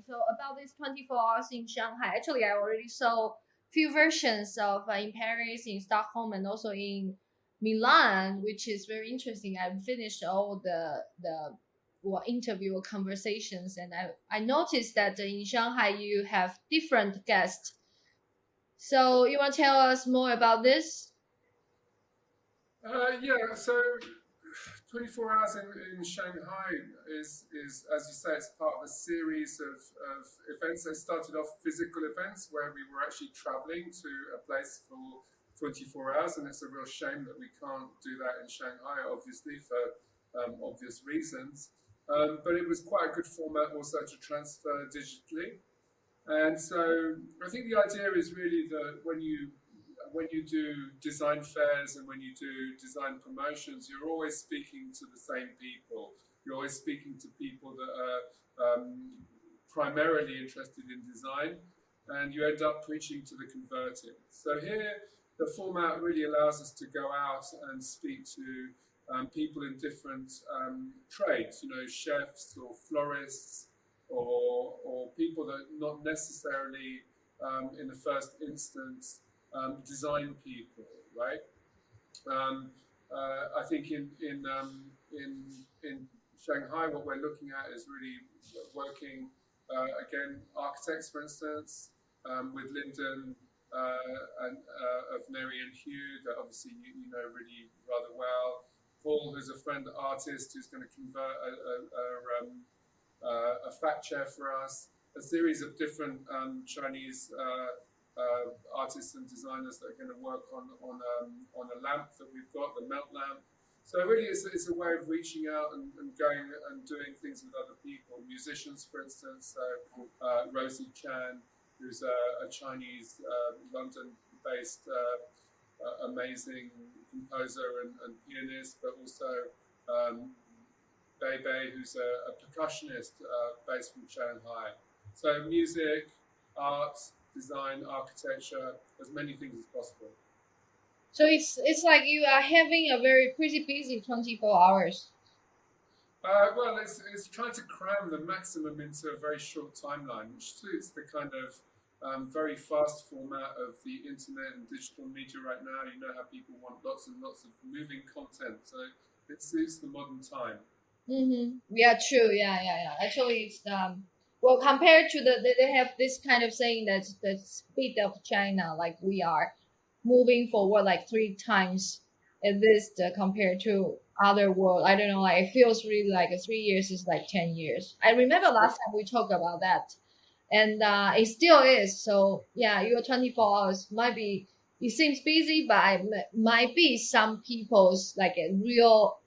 So about these 24 hours in Shanghai, actually, I already saw few versions of in Paris, in Stockholm, and also in Milan, which is very interesting. I've finished all the interview or conversations, and I noticed that in Shanghai you have different guests. So you want to tell us more about this? Yeah, so 24 hours in Shanghai is, as you say, it's part of a series of events. They started off physical events where we were actually traveling to a place for 24 hours, and it's a real shame that we can't do that in Shanghai, obviously, for obvious reasons. But it was quite a good format also to transfer digitally. And so I think the idea is really that when you do design fairs and when you do design promotions, you're always speaking to the same people. You're always speaking to people that are primarily interested in design, and you end up preaching to the converted. So here, the format really allows us to go out and speak to people in different trades, chefs or florists or people that not necessarily in the first instance design people, right? Um, I think in Shanghai, what we're looking at is really working again architects, for instance, with Lyndon of Mary and Hugh, that obviously you know really rather well. Paul, who's a friend artist, who's going to convert a fat chair for us, a series of different Chinese artists and designers that are going to work on a lamp that we've got, the melt lamp. So really, it's a way of reaching out and going and doing things with other people, musicians, for instance. So Rosie Chan, who's a Chinese London-based amazing composer and pianist, but also um, Bei, who's a percussionist based from Shanghai. So music, art, design, architecture, as many things as possible. So it's like you are having a very pretty busy 24 hours. Well, it's trying to cram the maximum into a very short timeline, which suits the kind of very fast format of the internet and digital media right now. You know how people want lots and lots of moving content, so it suits the modern time. Mm-hmm. Yeah, true. Yeah, yeah, yeah. Actually, it's well compared to they have this kind of saying that the speed of China, like we are moving forward like three times at least compared to other world. I don't know. Like it feels really like 3 years is like 10 years. I remember last time we talked about that, and it still is. So yeah, your 24 hours might be. It seems busy, but might be some people's like a real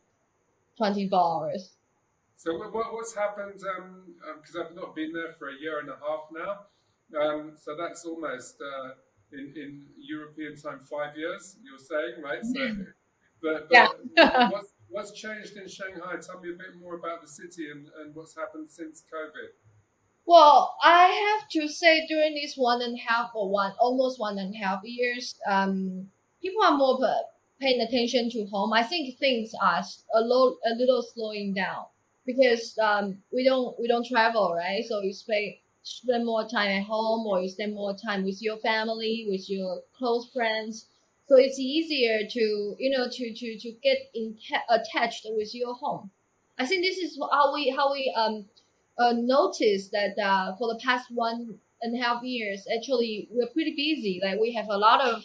24 hours. So what's happened? Because I've not been there for a year and a half now. So that's almost in European time 5 years. You're saying, right? So, Yeah. but what's changed in Shanghai? Tell me a bit more about the city and what's happened since COVID. Well, I have to say during this 1.5 or one almost 1.5 years, people are more paying attention to home. I think things are a little slowing down because we don't travel, right? So you spend more time at home, or you spend more time with your family, with your close friends. So it's easier to to get attached with your home. I think this is how we noticed that for the past 1.5 years, actually, we're pretty busy. Like we have a lot of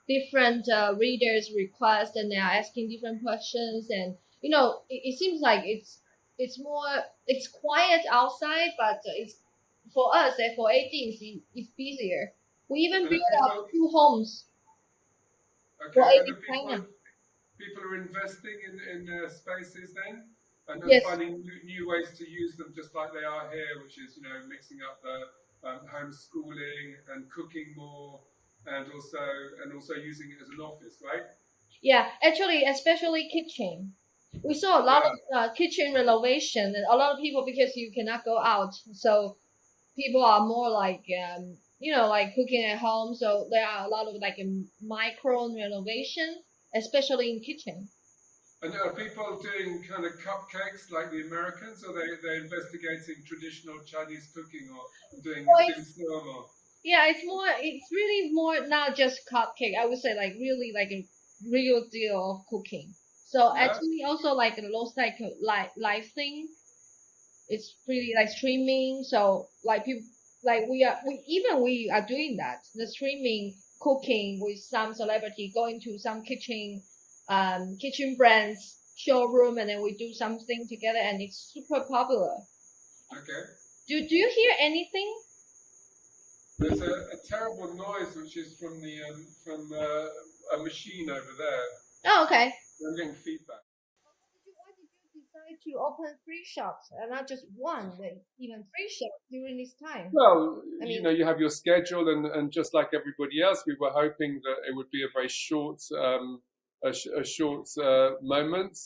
different readers' requests, and they are asking different questions. And it seems like it's quiet outside, but it's for us and for 18, it's busier. We even And the built up people, 2 homes for okay, and 18 the China. people are investing in their spaces then, and Yes. finding new ways to use them, just like they are here, which is mixing up the homeschooling and cooking more, and also using it as an office, right? Yeah, actually, especially kitchen. We saw a lot Yeah, of kitchen renovation, and a lot of people because you cannot go out, so people are more like like cooking at home. So there are a lot of like micro renovation, especially in kitchen. And are people doing kind of cupcakes like the Americans, or they're investigating traditional Chinese cooking, or doing Well, dim sum, or yeah, it's more. It's really more not just cupcake. I would say like really like a real deal of cooking. So yeah? actually, also like the most like a live thing. It's pretty like streaming. So like people like we are doing that. The streaming cooking with some celebrity going to some kitchen brands showroom, and then we do something together, and it's super popular. Okay. Do you hear anything? There's a terrible noise which is from a machine over there. Oh, okay. I'm getting feedback. Why did you decide to open three shops and not just one, but even three shops during this time? Well, I you mean, know, you have your schedule, and just like everybody else, we were hoping that it would be a very short, a short moment.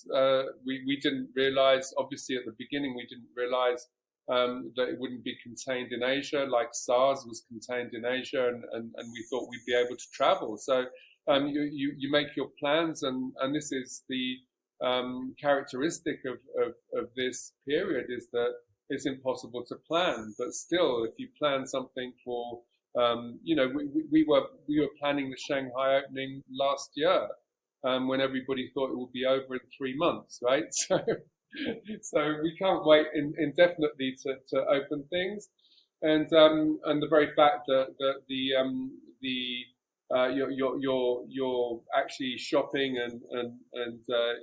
We didn't realize, obviously, at the beginning, we didn't realize that it wouldn't be contained in Asia, like SARS was contained in Asia, and we thought we'd be able to travel. So you make your plans, and this is the characteristic of this period is that it's impossible to plan. But still, if you plan something for, we were planning the Shanghai opening last year, when everybody thought it would be over in 3 months, right? So we can't wait indefinitely to open things, and the very fact that the you're actually shopping and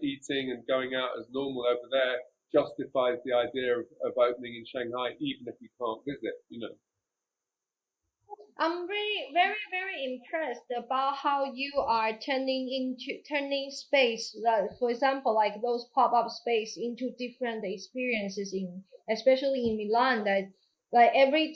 eating and going out as normal over there justifies the idea of opening in Shanghai, even if we can't visit. You know. I'm really very impressed about how you are turning space, for example, like those pop-up space into different experiences in, especially in Milan. That like every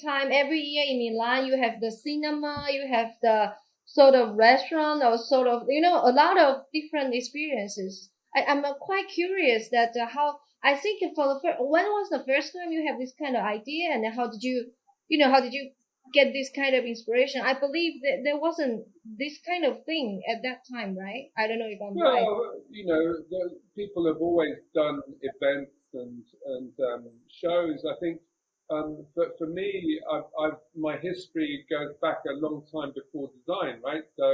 year in Milan, you have the cinema, you have the sort of restaurant or sort of a lot of different experiences. I'm quite curious that how I think for the first, when was the first time you have this kind of idea, and how did how did you get this kind of inspiration? I believe that there wasn't this kind of thing at that time, right? I don't know if I'm right. Well, you know, people have always done events and shows. I think, but for me, my history goes back a long time before design, right? So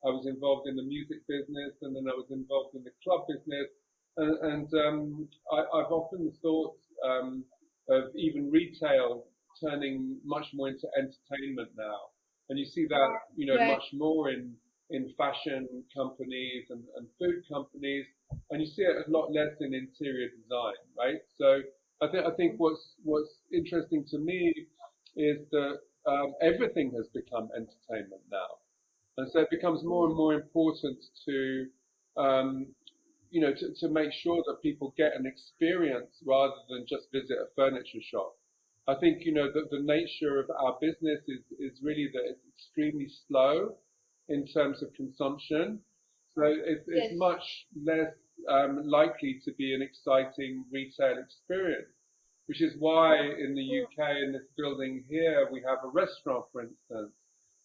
I was involved in the music business, and then I was involved in the club business, and I've often thought of even retail turning much more into entertainment now, and you see that, Right. much more in fashion companies and food companies, and you see it a lot less in interior design, right? So I think what's interesting to me is that everything has become entertainment now, and so it becomes more and more important to um, to make sure that people get an experience rather than just visit a furniture shop. I think, that the nature of our business is really that it's extremely slow in terms of consumption. So it's Yes. much less likely to be an exciting retail experience, which is why in the UK, in this building here, we have a restaurant, for instance.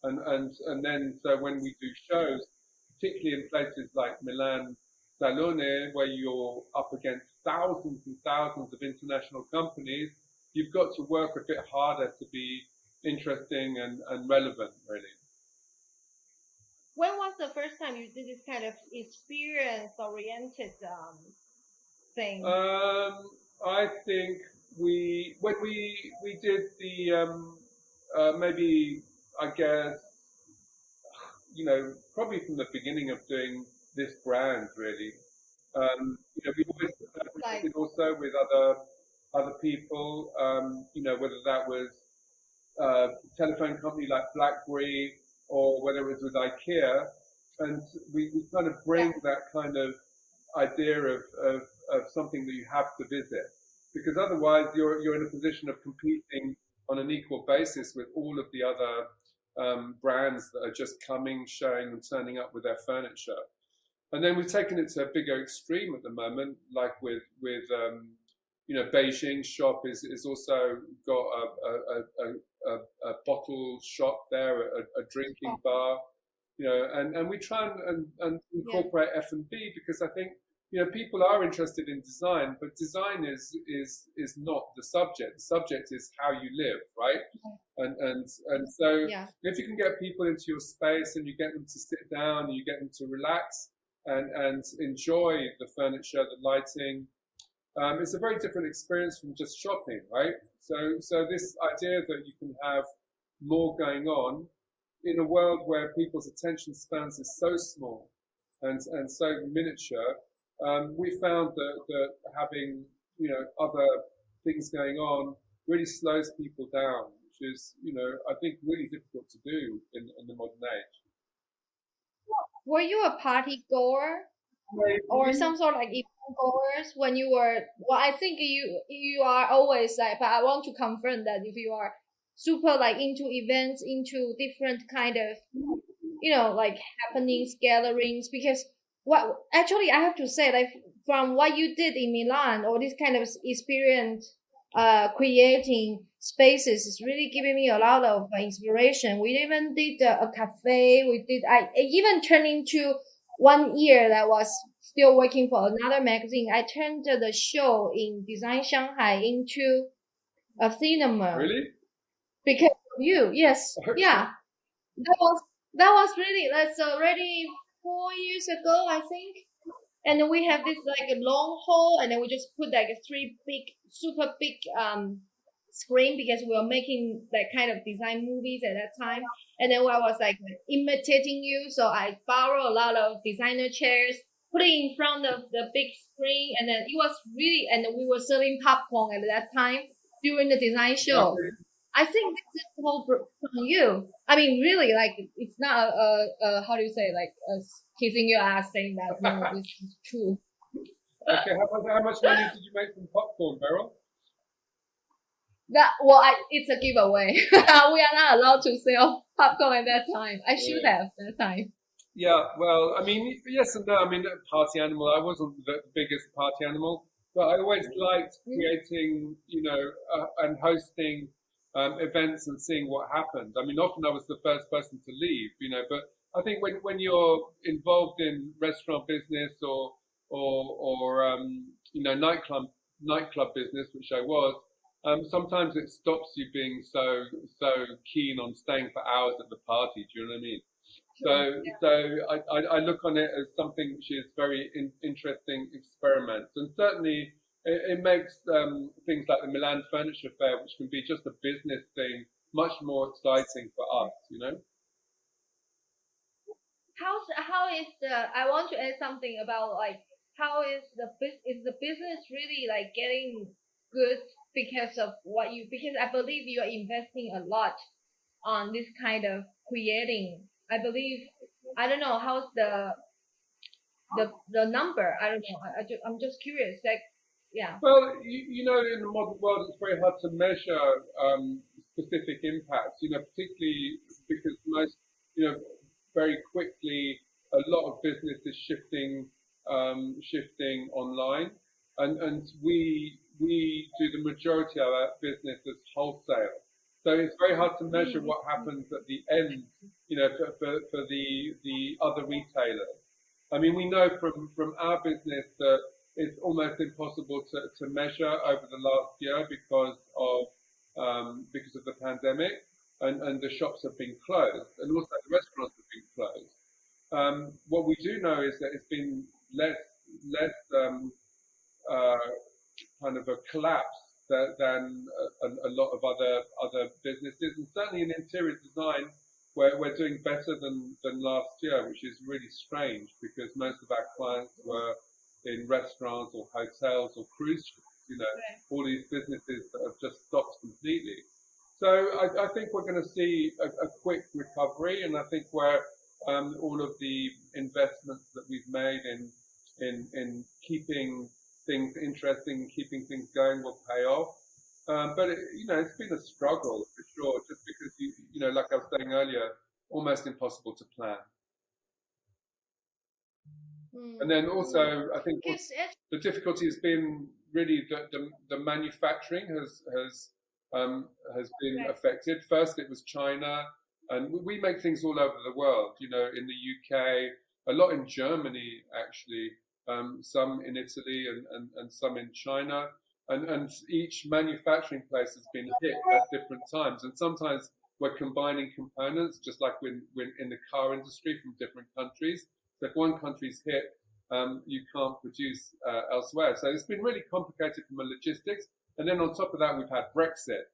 And then, so when we do shows, particularly in places like Milan, Salone, where you're up against thousands and thousands of international companies, you've got to work a bit harder to be interesting and relevant, really. When was the first time you did this kind of experience oriented thing? I think when we did the maybe, I guess, probably from the beginning of doing this brand, really. We've always Like, collaborated also with other people. Whether that was a telephone company like BlackBerry, or whether it was with IKEA, and we kind of yeah, bring that kind of idea of something that you have to visit, because otherwise you're in a position of competing on an equal basis with all of the other brands that are just coming, showing, and turning up with their furniture. And then we've taken it to a bigger extreme at the moment, like with Beijing shop is also got a bottle shop there, a drinking bar, and we try and yeah. incorporate F&B, because I think people are interested in design, but design is not the subject. The subject is how you live, right? And so Yeah. if you can get people into your space and you get them to sit down and you get them to relax and enjoy the furniture, the lighting, it's a very different experience from just shopping, right? So this idea that you can have more going on in a world where people's attention spans is so small and so miniature, we found that having other things going on really slows people down, which is I think really difficult to do in the modern age. Were you a party goer or Maybe. some sort of like event goers when you were? Well, I think you are always like, but I want to confirm that if you are super like into events, into different kind of like happenings, gatherings, because what actually I have to say, like from what you did in Milan or this kind of experience, creating spaces is really giving me a lot of inspiration. We even did a cafe. I even turned into 1 year that was still working for another magazine. I turned the show in Design Shanghai into a cinema Really? because of you. Yes, Okay. yeah. That was that's already 4 years ago, I think. And then we have this like a long hall, and then we just put like a three big, super big screen because we were making that kind of design movies at that time. And then I was like imitating you, so I borrow a lot of designer chairs, put it in front of the big screen, and then it was really, and we were serving popcorn at that time during the design show. Okay. I think this is all from you. I mean, really, like it's not how do you say like kissing your ass saying that no, this is true. Okay. How much money did you make from popcorn, Beryl? That well, it's a giveaway. We are not allowed to sell popcorn at that time. I should Yeah. have that time. Yeah, well, I mean, yes and no. I mean, party animal. I wasn't the biggest party animal, but I always liked Mm. creating, and hosting events and seeing what happened. I mean, often I was the first person to leave, but I think when you're involved in restaurant business or nightclub business, which I was, sometimes it stops you being so keen on staying for hours at the party. Do you know what I mean? Sure. So I look on it as something which is very interesting experiment, and certainly it makes things like the Milan Furniture Fair, which can be just a business thing, much more exciting for us. How is the? I want to add something about like how is the business really like getting good because of what you because I believe you are investing a lot on this kind of creating. I believe I don't know how's the number. I don't know. I'm just curious. Like, yeah. Well, in the modern world, it's very hard to measure specific impacts. Particularly because you know, very quickly, a lot of business is shifting online, and we do the majority of our business as wholesale. So it's very hard to measure Mm, what happens at the end, for the other retailers. I mean, we know from our business that it's almost impossible to measure over the last year because of the pandemic, and the shops have been closed, and also the restaurants have been closed. What we do know is that it's been less uh, kind of a collapse than a lot of other businesses, and certainly in interior design, we're doing better than last year, which is really strange because most of our clients were in restaurants or hotels or cruise ships, right. all these businesses that have just stopped completely. So I think we're going to see a quick recovery, and I think where all of the investments that we've made in keeping things interesting, keeping things going will pay off. But it's been a struggle for sure, just because like I was saying earlier, almost impossible to plan. And Mm, then mm. also, I think Because it, the difficulty has been really that the manufacturing has been right. affected. First, it was China, and we make things all over the world. In the UK, a lot in Germany actually. some in Italy and some in China. And each manufacturing place has been hit at different times. And sometimes we're combining components, just like when in the car industry from different countries. So if one country's hit, you can't produce elsewhere. So it's been really complicated from a logistics. And then on top of that, we've had Brexit.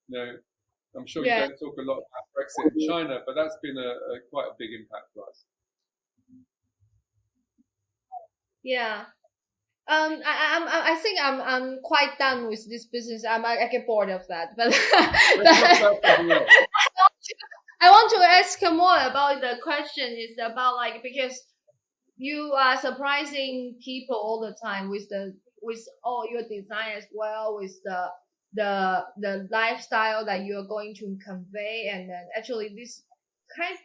You know, I'm sure you Yeah, don't talk a lot about Brexit in China, but that's been a quite a big impact for us. yeah. I think I'm quite done with this business. I get bored of that. But Let's talk but about something else. I want to ask more about the question is about like because you are surprising people all the time with the with all your design as well with the lifestyle that you are going to convey and then actually this kind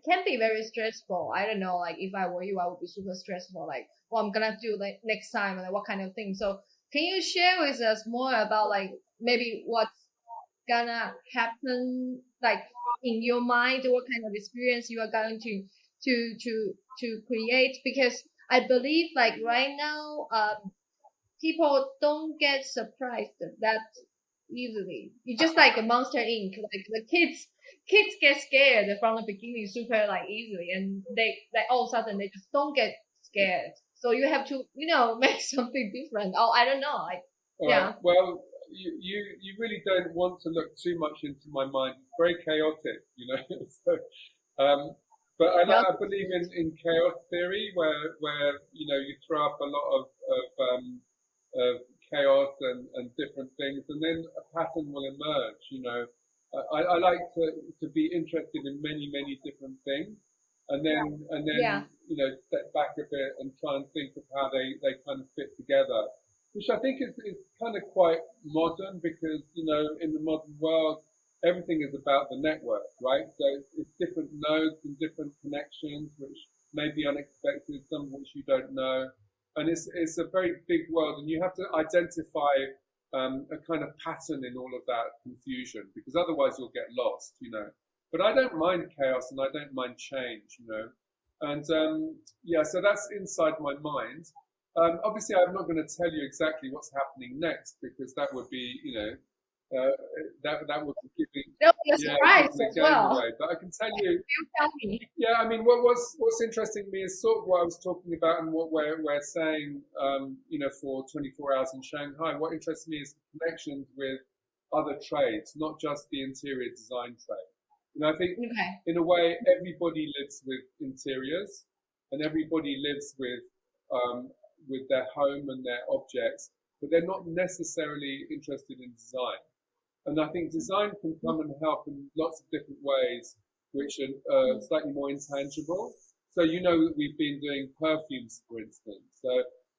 can be very stressful. I don't know, like if I were you, I would be super stressful. Like, what I'm gonna do like next time, and like, what kind of thing. So, can you share with us more about like maybe what's gonna happen, like in your mind, what kind of experience you are going to create? Because I believe like right now, people don't get surprised that easily. It's just like a Monster Inc. Like the kids get scared from the beginning super like easily, and they like all of a sudden they just don't get scared. So you have to make something different. Oh, I don't know. Like yeah, Well, you really don't want to look too much into my mind. It's very chaotic, you know. So, um, but yeah, I believe in chaos theory, where you throw up a lot of chaos and different things, and then a pattern will emerge. I like to be interested in many different things, and then yeah. step back a bit and try and think of how they kind of fit together, which I think is kind of quite modern because, in the modern world, everything is about the network, right? So it's different nodes and different connections, which may be unexpected, some of which you don't know. And it's a very big world, and you have to identify a kind of pattern in all of that confusion because otherwise you'll get lost. But I don't mind chaos and I don't mind change. And yeah, so that's inside my mind. Obviously, I'm not going to tell you exactly what's happening next because that would be, uh, that would be giving, There'll be a yeah, surprise giving the as game well. away. But I can tell you, You tell me. yeah, I mean, what's interesting to me is sort of what I was talking about and what we're saying, for 24 hours in Shanghai. What interests me is the connections with other trades, not just the interior design trade. I think Okay. in a way everybody lives with interiors, and everybody lives with their home and their objects, but they're not necessarily interested in design. And I think design can come and help in lots of different ways, which are slightly more intangible. So that we've been doing perfumes, for instance. So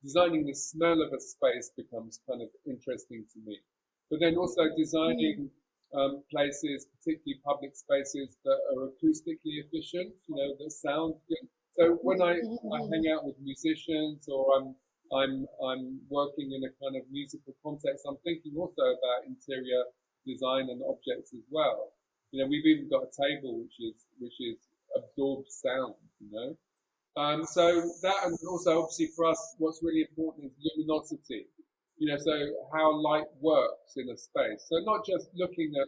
designing the smell of a space becomes kind of interesting to me. But then also Mm-hmm. designing places, particularly public spaces that are acoustically efficient, that sound good. So when I hang out with musicians or I'm working in a kind of musical context, I'm thinking also about interior design and objects as well. We've even got a table which is absorbed sound. So that, and also obviously for us, what's really important is luminosity. So how light works in a space. So not just looking at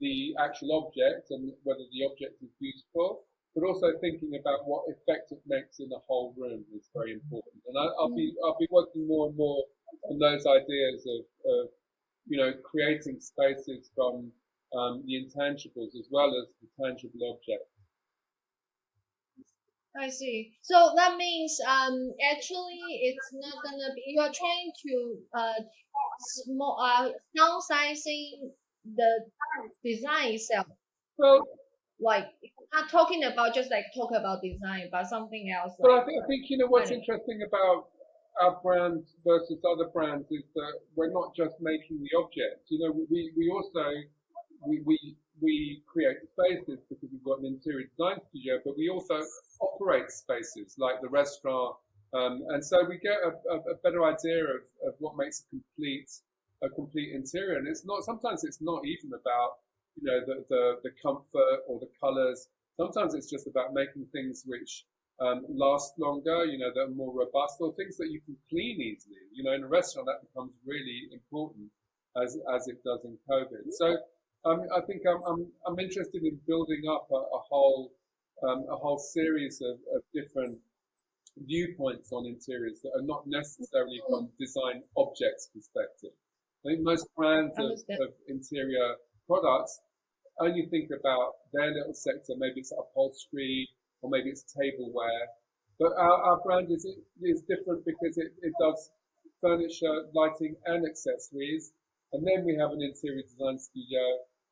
the actual object and whether the object is beautiful, but also thinking about what effect it makes in the whole room is very important. And I'll be working more and more on those ideas of creating spaces from the intangibles as well as the tangible objects. I see. So that means actually it's not gonna be you're trying to small downsizing the design itself. Well, Like not talking about just like talk about design, but something else Well, like I think I what's don't know. interesting about our brand versus other brands is that we're not just making the object. We also we create spaces because we've got an interior design studio, but we also operate spaces like the restaurant, and so we get a better idea of what makes a complete interior. And it's not sometimes it's not even about the comfort or the colors. Sometimes it's just about making things which last longer, that are more robust, or things that you can clean easily. In a restaurant that becomes really important as it does in COVID. So I think I'm interested in building up a whole series of different viewpoints on interiors that are not necessarily from design objects perspective. I think most brands Understand. of interior products only think about their little sector. Maybe it's upholstery or maybe it's tableware. But our brand is different because it does furniture, lighting, and accessories. And then we have an interior design studio,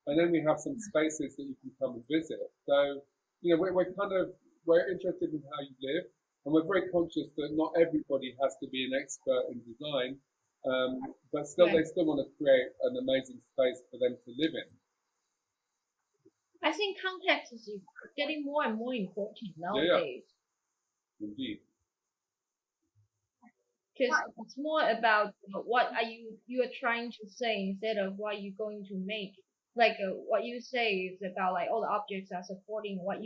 and then we have some spaces that you can come and visit. So, we're interested in how you live, and we're very conscious that not everybody has to be an expert in design, but still Right. they still want to create an amazing space for them to live in. I think context is getting more and more important Yeah, yeah, nowadays indeed. because it's more about what are you are trying to say instead of what you're going to make. Like what you say is about like all the objects are supporting what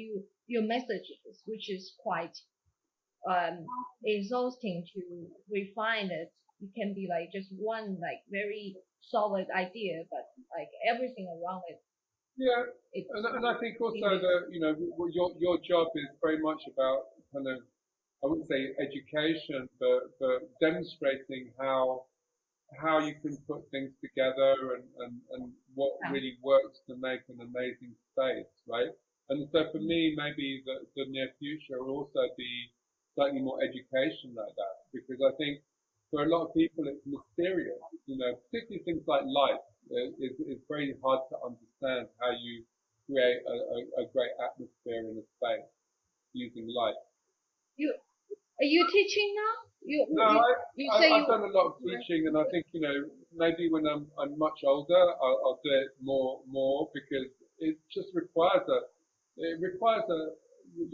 your message is, which is quite exhausting to refine it. It can be like just one like very solid idea, but like everything around it, Yeah, it's and I think also really that your job is very much about kind of, I wouldn't say education, but demonstrating how you can put things together and what yeah. really works to make an amazing space, right? And so for me, maybe the near future will also be slightly more education like that, because I think for a lot of people it's mysterious, particularly things like light. It's very hard to understand how you create a great atmosphere in a space using light. You are you teaching now? No, You say I've you. done a lot of teaching, and I think maybe when I'm much older, I'll do it more because it requires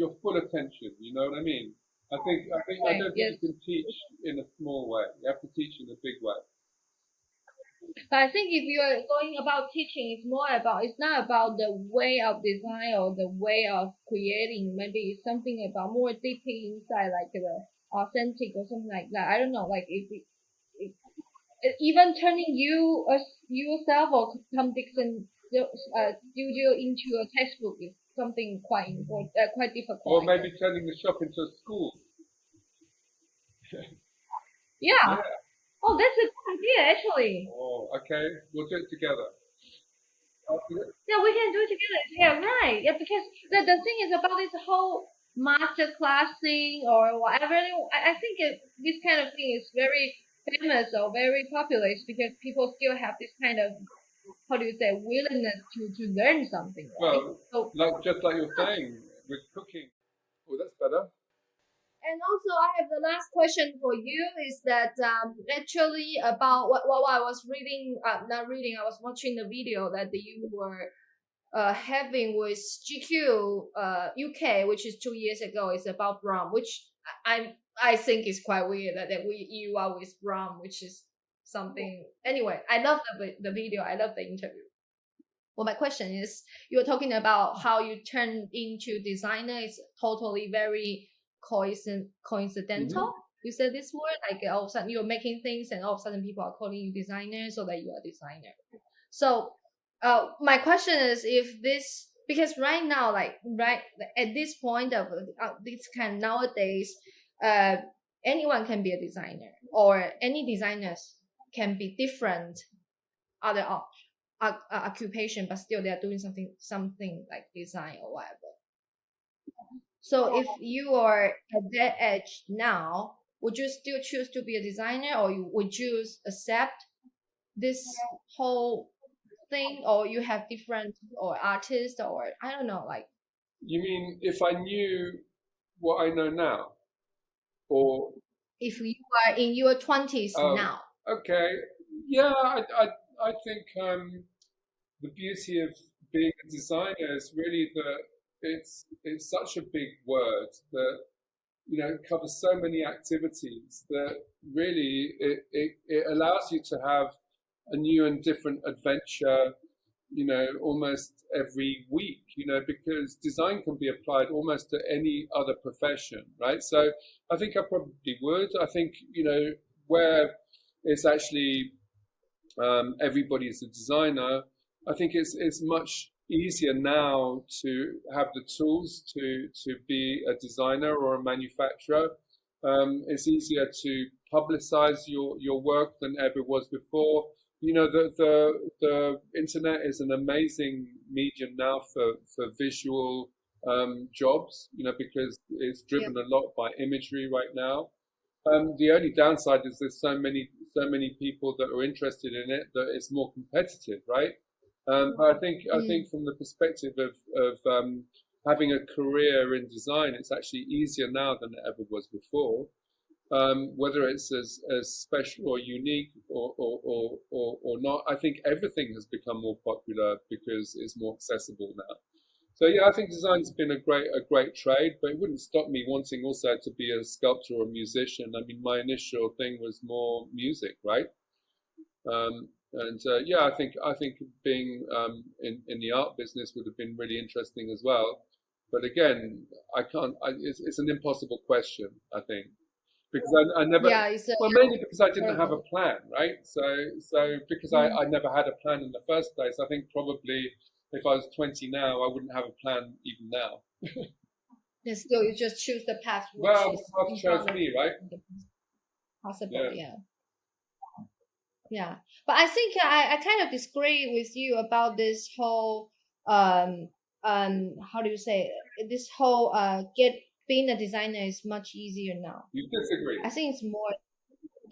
your full attention. You know what I mean? I Right, don't think yes. you can teach in a small way. You have to teach in a big way. But I think if you're going about teaching, it's not about the way of design or the way of creating. Maybe it's something about more deeply inside, like the authentic or something like that. I don't know, like if even turning you as yourself or Tom Dixon studio into a textbook is something quite important, quite difficult, Or I maybe guess. turning the shop into a school. Yeah. Yeah. Oh, that's a good idea, actually. Oh, okay. We'll do it together. Yeah, we can do it together. Yeah, right. Yeah, because the thing is about this whole master class thing or whatever. I think this kind of thing is very famous or very popular is because people still have this kind of how do you say willingness to learn something, right? Well, So just like you're saying with cooking. Oh, that's better. and also, I have the last question for you is that actually about what I was reading, not reading, I was watching the video that you were having with GQ UK, which is 2 years ago, is about Brom, which I think is quite weird that you are with Brom, which is something. Anyway, I love the video. I love the interview. Well, my question is, you were talking about how you turn into designer. It's totally very Hmm. coincidental. You said this word, like all of a sudden you're making things, and all of a sudden people are calling you designer, so that you are a designer. So, my question is, if this because right now, like right at this point of this kind nowadays, uh, anyone can be a designer, or any designers can be different other occupation, but still they are doing something like design or whatever. So if you are at that age now, would you still choose to be a designer, or would you accept this whole thing, or you have different or artist, or I don't know, like You mean if I knew what I know now, or if you are in your 20s oh, now. okay, yeah, I think the beauty of being a designer is really that it's such a big word that it covers so many activities that really it allows you to have a new and different adventure almost every week, because design can be applied almost to any other profession, right? So I think I probably would. I think, where it's actually everybody's a designer, I think it's much easier now to have the tools to be a designer or a manufacturer. It's easier to publicize your work than ever was before. The internet is an amazing medium now for visual jobs, because it's Yeah. driven a lot by imagery right now. The only downside is there's so many people that are interested in it that it's more competitive, right? But I think Mm. from the perspective of having a career in design, it's actually easier now than it ever was before. Whether it's as special or unique or not, I think everything has become more popular because it's more accessible now. So yeah, I think design's been a great trade, but it wouldn't stop me wanting also to be a sculptor or musician. I mean, my initial thing was more music, right? And yeah, I think being in the art business would have been really interesting as well. But again, I can't. It's an impossible question, I think, because I never. Yeah, it's a Well, mainly because I didn't have a terrible. plan, right? So because I, Mm. I never had a plan in the first place, I think probably if I was 20 now, I wouldn't have a plan even now. And still, you just choose the path which Well, the is path in chose front of me, right? you, possible. Yeah. Yeah. Yeah, but I think I kind of disagree with you about this whole um how do you say it? This whole get being a designer is much easier now. You disagree. I think it's more.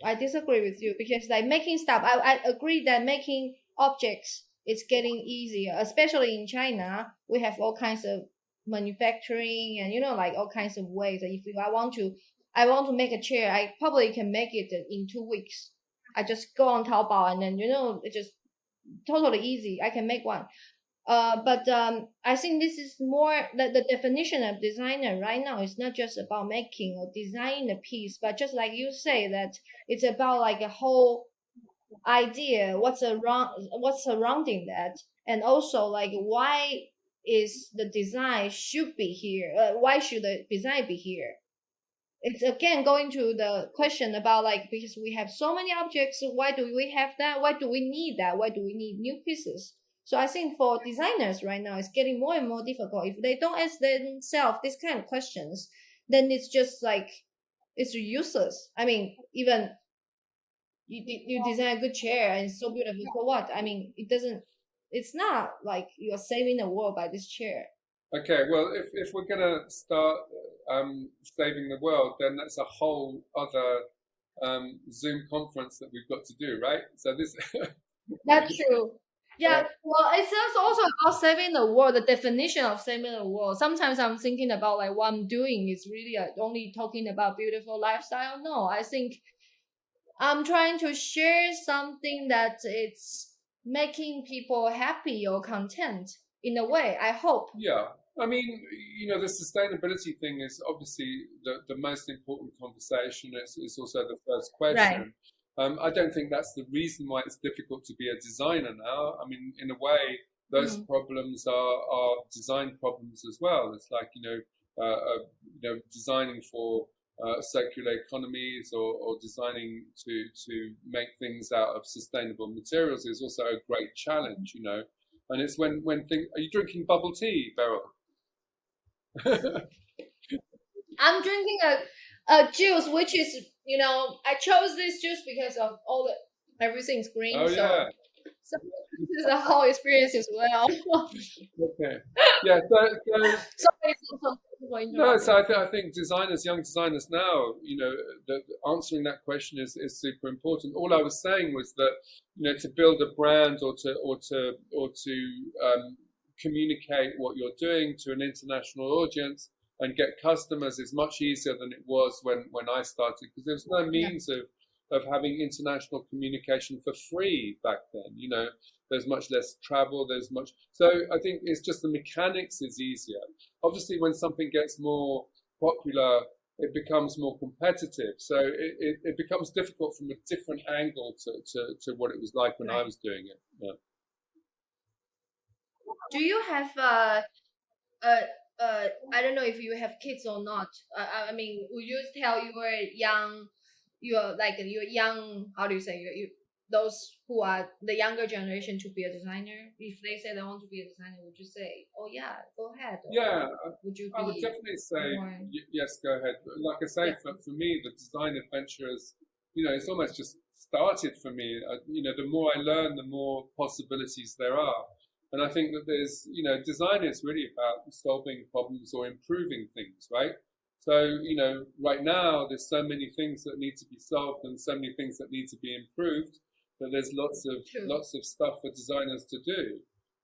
I disagree with you because like making stuff, I agree that making objects is getting easier, especially in China. We have all kinds of manufacturing and like all kinds of ways. If I want to make a chair, I probably can make it in 2 weeks. I just go on Taobao and then it's just totally easy. I can make one. But I think this is more the definition of designer right now is not just about making or designing a piece, but just like you say that it's about like a whole idea, what's surrounding that, and also like why is the design should be here? Why should the design be here? It's again going to the question about like because we have so many objects, why do we have that? Why do we need that? Why do we need new pieces? So I think for designers right now, it's getting more and more difficult. If they don't ask themselves these kind of questions, then it's just like it's useless. I mean, even you design a good chair and it's so beautiful for what? I mean, it doesn't. It's not like you are saving the world by this chair. Okay, well, if we're gonna start saving the world, then that's a whole other Zoom conference that we've got to do, right? So this, That's true. uh, Yeah, well, it's just also about saving the world, the definition of saving the world. Sometimes I'm thinking about like what I'm doing is really only talking about beautiful lifestyle. No, I think I'm trying to share something that it's making people happy or content in a way. I hope. yeah. I mean, the sustainability thing is obviously the most important conversation. It's also the first Right. question. I don't think that's the reason why it's difficult to be a designer now. I mean, in a way, those Mm. problems are design problems as well. It's like, designing for circular economies or designing to make things out of sustainable materials is also a great challenge. And it's when things. Are you drinking bubble tea, Beryl? I'm drinking a juice, which is I chose this juice because of all the everything's green, Oh yeah. so this is a whole experience as well. Okay. Yeah. Sorry for No. So interrupting. I think designers, young designers now, answering that question is super important. All I was saying was that to build a brand or to communicate what you're doing to an international audience and get customers is much easier than it was when I started because there was no Yeah. means of having international communication for free back then. There's much less travel. There's much. So I think it's just the mechanics is easier. Obviously, when something gets more popular, it becomes more competitive. So it becomes difficult from a different angle to what it was like when I Right. was doing it. Yeah. Do you have I don't know if you have kids or not. I mean, would you tell your young, you're like your young, how do you say those who are the younger generation to be a designer? If they say they want to be a designer, would you say, oh yeah, go ahead, or Yeah, would you I would be definitely say more? yes. Go ahead. Like I say, Yeah, for me, the design adventure is, it's almost just started for me. The more I learn, the more possibilities there are, and I think that there's, design is really about solving problems or improving things, right? So, right now there's so many things that need to be solved and so many things that need to be improved that there's true, lots of stuff for designers to do.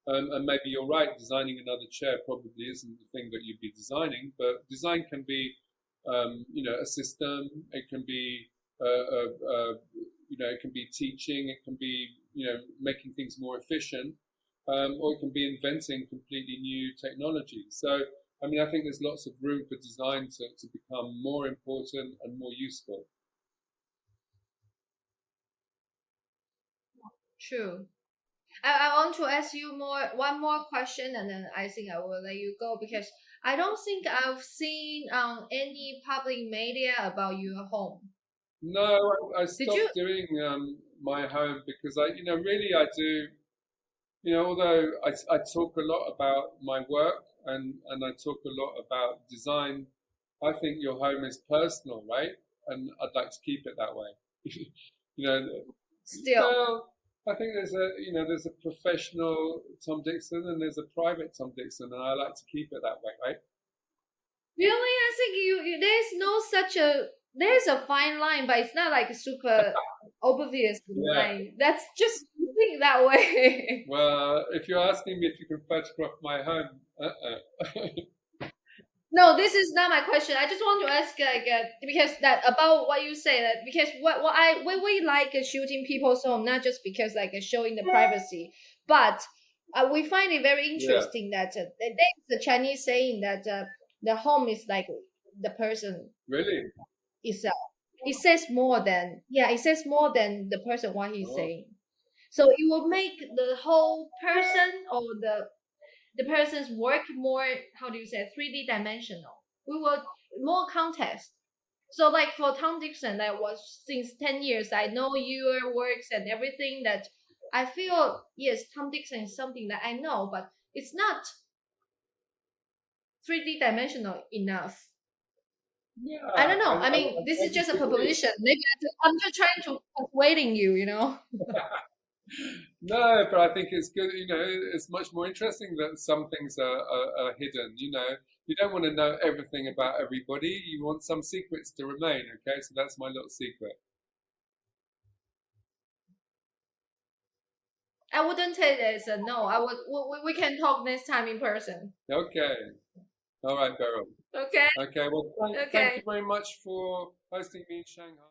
And maybe you're right, designing another chair probably isn't the thing that you'd be designing, but design can be, a system. It can be, it can be teaching. It can be, making things more efficient, or it can be inventing completely new technology. So, I mean, I think there's lots of room for design to become more important and more useful. true. I want to ask you one more question, and then I think I will let you go because I don't think I've seen on any public media about your home. No, I Did you? stopped doing my home because really I do. Although I talk a lot about my work and I talk a lot about design, I think your home is personal, right? And I'd like to keep it that way. you know, Still. well, I think there's a professional Tom Dixon and there's a private Tom Dixon, and I like to keep it that way, right? Really? I think you there's no such a there's a fine line, but it's not like a super obvious Yeah. line. That's just you think that way. Well, if you're asking me if you can photograph my home, No, this is not my question. I just want to ask because that about what you say that because what we like shooting people's home not just because like showing the privacy, but we find it very yeah, interesting that there's the Chinese saying that the home is like the person really. itself. It says more than yeah, it says more than the person what he's Oh, saying. So it will make the whole person or the person's work more how do you say 3D dimensional. We will more context. So like for Tom Dixon, that was since 10 years. I know your works and everything that I feel yes, Tom Dixon is something that I know, but it's not 3D dimensional enough. yeah, I don't know. I I mean, this is tend just a to agree. proposition. Maybe I'm just trying to persuading you. You know. No, but I think it's good. It's much more interesting that some things are hidden. You don't want to know everything about everybody. You want some secrets to remain. Okay, so that's my little secret. I wouldn't say that it's a no. I would. We can talk next time in person. Okay, all right, Beryl. Okay. Okay, well, thank you Okay. very much for hosting me in Shanghai.